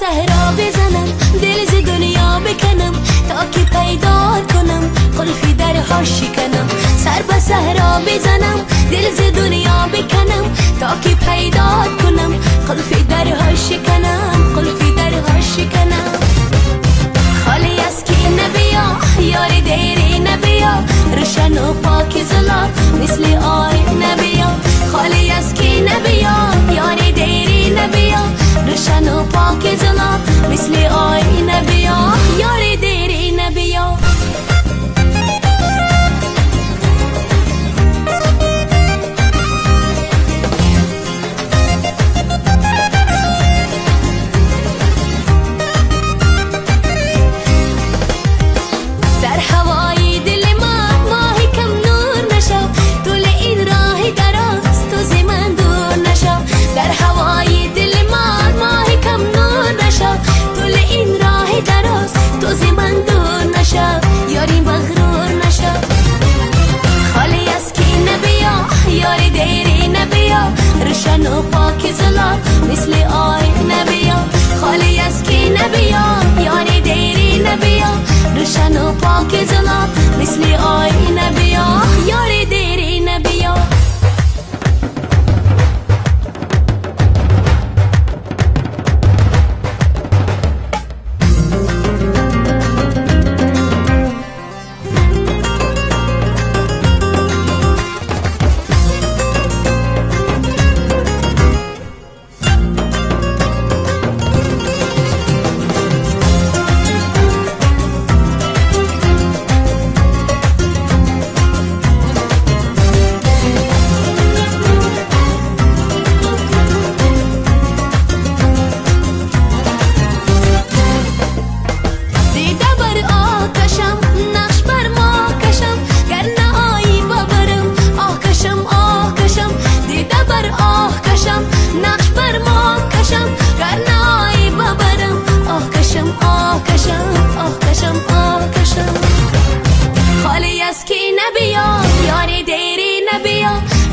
صحرا بزنم دل ز دنیا بکنم تا که پیدا کنم قلفی درها شکنم. سر به صحرا بزنم دل ز دنیا بکنم تا که پیدا کنم قلفی درها شکنم. قلفی درها شکنم. خالی از کی نبیا یار دیری نبیا روشن و پاک زلا مثل آی نبیا. خالی از کی نبیا یار دیری نبیا روشن و پاک زلا مثل آی نبیا. یار دیری نبیا. در هوای دل ما ماهی کم نور نشو طول این راه دراز تو ز من دور نشو. در هوای دل ما ماهی کم نور نشو طول این راه دراز تو ز من دور نشو. یاری مغرور نشو. خالی از کی نبیا یار دیری نبیا روشن و پاک زلا مثل آی نبیا. خالی از کی نبیا یار دیری نبیا روشن و پاک زلا مثل آی نبیا. یار دیری نبیا.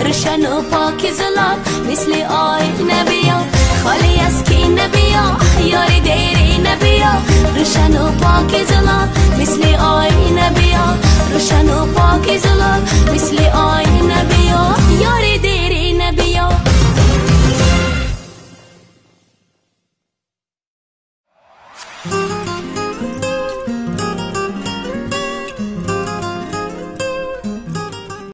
روشن و پاک زلا مثل آی نبیا. خالی از کی نبیا یار دیری نبیا روشن و پاک زلا مثل آی نبیا. روشن و پاک زلا مثل آی نبیا. یار دیری نبیا.